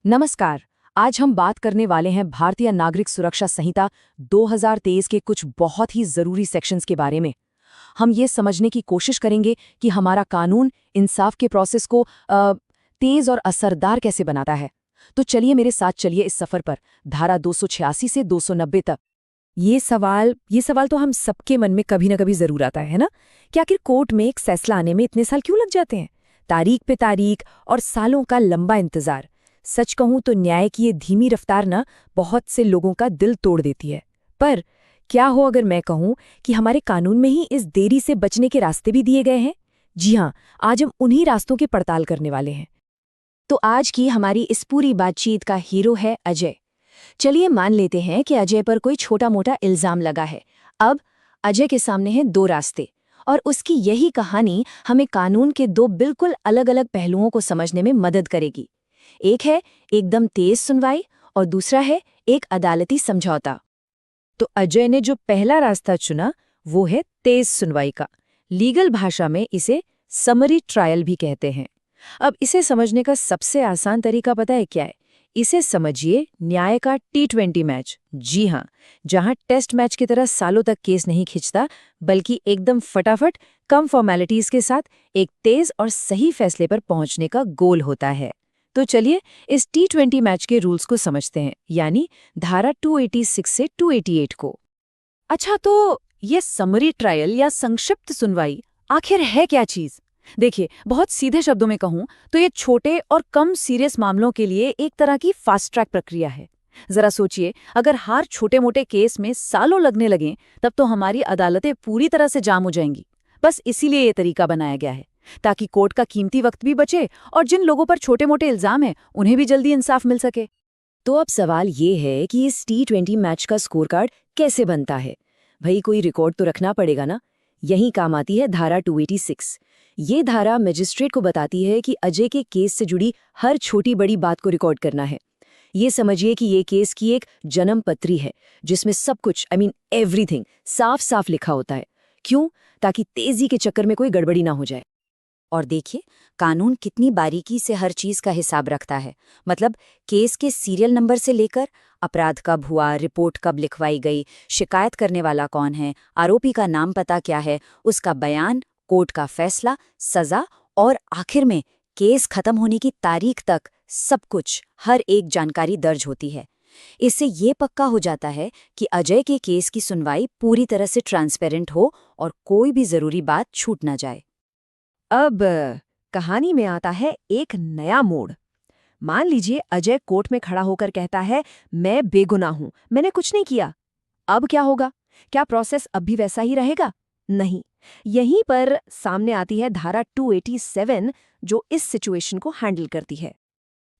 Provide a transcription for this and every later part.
नमस्कार। आज हम बात करने वाले हैं भारतीय नागरिक सुरक्षा संहिता 2023 के कुछ बहुत ही जरूरी सेक्शंस के बारे में। हम ये समझने की कोशिश करेंगे कि हमारा कानून इंसाफ के प्रोसेस को तेज और असरदार कैसे बनाता है। तो चलिए मेरे साथ चलिए इस सफर पर, धारा 286 से 290 तक। ये सवाल तो हम सबके मन में कभी ना कभी जरूर आता है ना, कि आखिर कोर्ट में एक फैसला आने में इतने साल क्यों लग जाते हैं। तारीख पे तारीख और सालों का लंबा इंतजार। सच कहूं तो न्याय की ये धीमी रफ्तार ना बहुत से लोगों का दिल तोड़ देती है। पर क्या हो अगर मैं कहूं कि हमारे कानून में ही इस देरी से बचने के रास्ते भी दिए गए हैं। जी हाँ, आज हम उन्हीं रास्तों की पड़ताल करने वाले हैं। तो आज की हमारी इस पूरी बातचीत का हीरो है अजय। चलिए मान लेते हैं कि अजय पर कोई छोटा मोटा इल्जाम लगा है। अब अजय के सामने हैं दो रास्ते, और उसकी यही कहानी हमें कानून के दो बिल्कुल अलग अलग पहलुओं को समझने में मदद करेगी। एक है एकदम तेज सुनवाई और दूसरा है एक अदालती समझौता। तो अजय ने जो पहला रास्ता चुना वो है तेज सुनवाई का। लीगल भाषा में इसे समरी ट्रायल भी कहते हैं। अब इसे समझने का सबसे आसान तरीका पता है क्या है? इसे समझिए न्याय का T20 मैच। जी हाँ, जहां टेस्ट मैच की तरह सालों तक केस नहीं खिंचता, बल्कि एकदम फटाफट कम फॉर्मेलिटीज के साथ एक तेज और सही फैसले पर पहुंचने का गोल होता है। तो चलिए इस T20 मैच के रूल्स को समझते हैं, यानी धारा 286 से 288 को। अच्छा, तो ये समरी ट्रायल या संक्षिप्त सुनवाई आखिर है क्या चीज? देखिए, बहुत सीधे शब्दों में कहूं तो ये छोटे और कम सीरियस मामलों के लिए एक तरह की फास्ट ट्रैक प्रक्रिया है। जरा सोचिए, अगर हर छोटे मोटे केस में सालों लगने लगें, तब तो हमारी अदालतें पूरी तरह से जाम हो जाएंगी। बस इसीलिए ये तरीका बनाया गया है, ताकि कोर्ट का कीमती वक्त भी बचे और जिन लोगों पर छोटे मोटे इल्जाम हैं उन्हें भी जल्दी इंसाफ मिल सके। तो अब सवाल ये है कि इस T20 मैच का स्कोर कार्ड कैसे बनता है। भाई, कोई रिकॉर्ड तो रखना पड़ेगा ना। यही काम आती है धारा 286। ये धारा मजिस्ट्रेट को बताती है कि अजय के केस से जुड़ी हर छोटी बड़ी बात को रिकॉर्ड करना है। ये समझिए कि ये केस की एक जन्म पत्री है, जिसमें सब कुछ एवरीथिंग साफ साफ लिखा होता है। क्यों? ताकि तेजी के चक्कर में कोई गड़बड़ी ना हो जाए। और देखिए, कानून कितनी बारीकी से हर चीज का हिसाब रखता है। मतलब केस के सीरियल नंबर से लेकर अपराध कब हुआ, रिपोर्ट कब लिखवाई गई, शिकायत करने वाला कौन है, आरोपी का नाम पता क्या है, उसका बयान, कोर्ट का फैसला, सजा और आखिर में केस खत्म होने की तारीख तक सब कुछ, हर एक जानकारी दर्ज होती है। इससे ये पक्का हो जाता है कि अजय के केस की सुनवाई पूरी तरह से ट्रांसपेरेंट हो और कोई भी जरूरी बात छूट ना जाए। अब कहानी में आता है एक नया मोड़। मान लीजिए अजय कोर्ट में खड़ा होकर कहता है, मैं बेगुनाह हूं, मैंने कुछ नहीं किया। अब क्या होगा? क्या प्रोसेस अब भी वैसा ही रहेगा? नहीं। यहीं पर सामने आती है धारा 287, जो इस सिचुएशन को हैंडल करती है।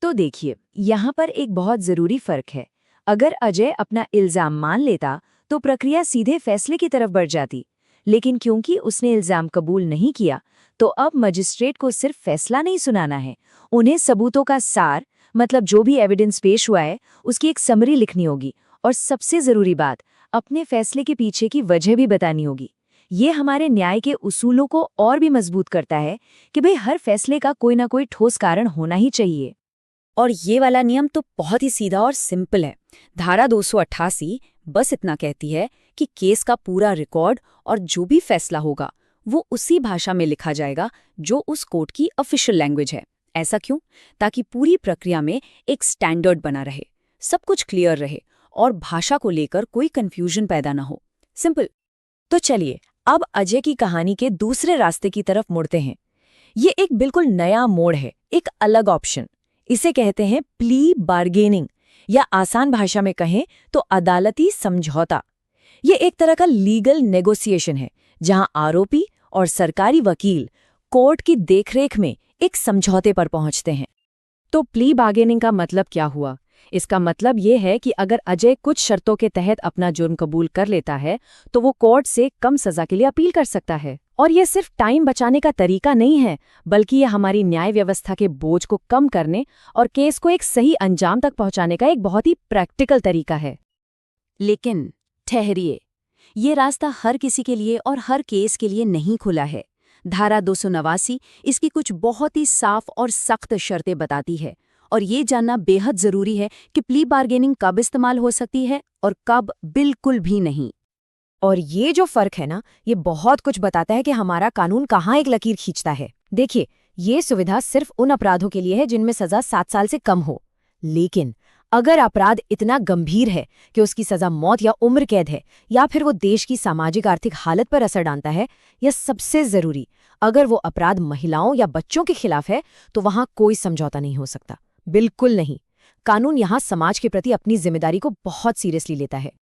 तो देखिए, यहाँ पर एक बहुत जरूरी फर्क है। अगर अजय अपना इल्जाम मान लेता तो प्रक्रिया सीधे फैसले की तरफ बढ़ जाती, लेकिन क्योंकि उसने इल्जाम कबूल नहीं किया, तो अब मजिस्ट्रेट को सिर्फ फैसला नहीं सुनाना है, उन्हें सबूतों का सार, मतलब जो भी एविडेंस पेश हुआ है उसकी एक समरी लिखनी होगी, और सबसे जरूरी बात, अपने फैसले के पीछे की वजह भी बतानी होगी। ये हमारे न्याय के उसूलों को और भी मजबूत करता है कि भाई हर फैसले का कोई ना कोई ठोस कारण होना ही चाहिए। और ये वाला नियम तो बहुत ही सीधा और सिंपल है। धारा 288 बस इतना कहती है कि केस का पूरा रिकॉर्ड और जो भी फैसला होगा वो उसी भाषा में लिखा जाएगा जो उस कोर्ट की ऑफिशियल लैंग्वेज है। ऐसा क्यों? ताकि पूरी प्रक्रिया में एक स्टैंडर्ड बना रहे, सब कुछ क्लियर रहे और भाषा को लेकर कोई कंफ्यूजन पैदा ना हो। सिंपल। तो चलिए अब अजय की कहानी के दूसरे रास्ते की तरफ मुड़ते हैं। ये एक बिल्कुल नया मोड़ है, एक अलग ऑप्शन। इसे कहते हैं प्ली बार्गेनिंग, या आसान भाषा में कहें तो अदालती समझौता। ये एक तरह का लीगल नेगोशिएशन है, जहां आरोपी और सरकारी वकील कोर्ट की देखरेख में एक समझौते पर पहुंचते हैं। तो प्ली बार्गेनिंग का मतलब क्या हुआ? इसका मतलब ये है कि अगर अजय कुछ शर्तों के तहत अपना जुर्म कबूल कर लेता है तो वो कोर्ट से कम सजा के लिए अपील कर सकता है। और ये सिर्फ टाइम बचाने का तरीका नहीं है, बल्कि ये हमारी न्याय व्यवस्था के बोझ को कम करने और केस को एक सही अंजाम तक पहुंचाने का एक बहुत ही प्रैक्टिकल तरीका है। लेकिन ठहरिए, ये रास्ता हर किसी के लिए और हर केस के लिए नहीं खुला है। धारा 289 इसकी कुछ बहुत ही साफ और सख्त शर्तें बताती है, और ये जानना बेहद जरूरी है कि प्ली बार्गेनिंग कब इस्तेमाल हो सकती है और कब बिल्कुल भी नहीं। और ये जो फर्क है ना, ये बहुत कुछ बताता है कि हमारा कानून कहाँ एक लकीर खींचता है। देखिए, ये सुविधा सिर्फ उन अपराधों के लिए है जिनमें सजा 7 साल से कम हो। लेकिन अगर अपराध इतना गंभीर है कि उसकी सजा मौत या उम्र कैद है, या फिर वो देश की सामाजिक आर्थिक हालत पर असर डालता है, या सबसे जरूरी, अगर वो अपराध महिलाओं या बच्चों के खिलाफ है, तो वहां कोई समझौता नहीं हो सकता। बिल्कुल नहीं। कानून यहाँ समाज के प्रति अपनी जिम्मेदारी को बहुत सीरियसली लेता है।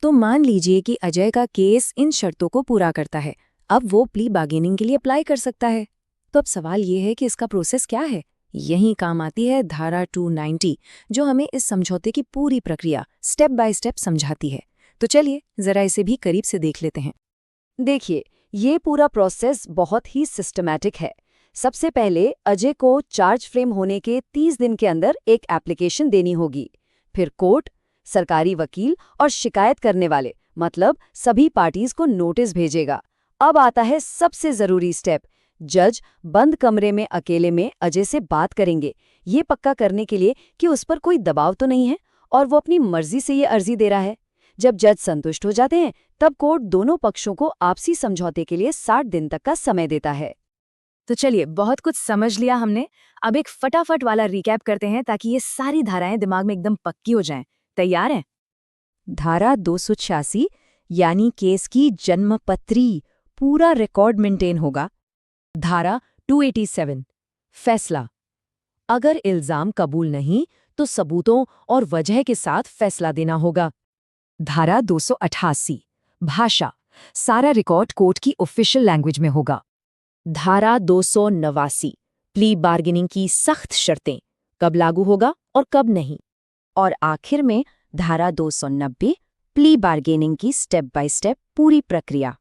तो मान लीजिए कि अजय का केस इन शर्तों को पूरा करता है। अब वो प्ली बार्गेनिंग के लिए अप्लाई कर सकता है। तो अब सवाल ये है कि इसका प्रोसेस क्या है। यहीं काम आती है धारा 290, जो हमें इस समझौते की पूरी प्रक्रिया स्टेप बाय स्टेप समझाती है। तो चलिए जरा इसे भी करीब से देख लेते हैं। देखिए, ये पूरा प्रोसेस बहुत ही सिस्टमैटिक है। सबसे पहले अजय को चार्ज फ्रेम होने के 30 दिन के अंदर एक एप्लीकेशन देनी होगी। फिर कोर्ट, सरकारी वकील और शिकायत करने वाले, मतलब सभी पार्टीज को नोटिस भेजेगा। अब आता है सबसे जरूरी स्टेप। जज बंद कमरे में अकेले में अजय से बात करेंगे, ये पक्का करने के लिए कि उस पर कोई दबाव तो नहीं है और वो अपनी मर्जी से ये अर्जी दे रहा है। जब जज संतुष्ट हो जाते हैं, तब कोर्ट दोनों पक्षों को आपसी समझौते के लिए 60 दिन तक का समय देता है। तो चलिए, बहुत कुछ समझ लिया हमने। अब एक फटाफट वाला रिकैप करते हैं ताकि ये सारी धाराएं दिमाग में एकदम पक्की हो जाएं। तैयार हैं? धारा 286 यानी केस की जन्मपत्री, पूरा रिकॉर्ड मेंटेन होगा। धारा 287 फैसला, अगर इल्जाम कबूल नहीं तो सबूतों और वजह के साथ फैसला देना होगा। धारा 288 भाषा, सारा रिकॉर्ड कोर्ट की ऑफिशियल लैंग्वेज में होगा। धारा 289 प्ली बार्गेनिंग की सख्त शर्तें, कब लागू होगा और कब नहीं। और आखिर में धारा 290 प्ली बार्गेनिंग की स्टेप बाय स्टेप पूरी प्रक्रिया।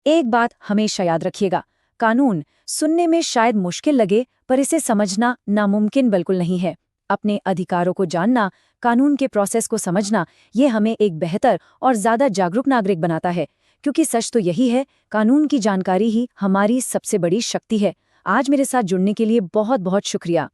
एक बात हमेशा याद रखिएगा, कानून सुनने में शायद मुश्किल लगे, पर इसे समझना नामुमकिन बिल्कुल नहीं है। अपने अधिकारों को जानना, कानून के प्रोसेस को समझना, ये हमें एक बेहतर और ज़्यादा जागरूक नागरिक बनाता है। क्योंकि सच तो यही है, कानून की जानकारी ही हमारी सबसे बड़ी शक्ति है। आज मेरे साथ जुड़ने के लिए बहुत बहुत शुक्रिया।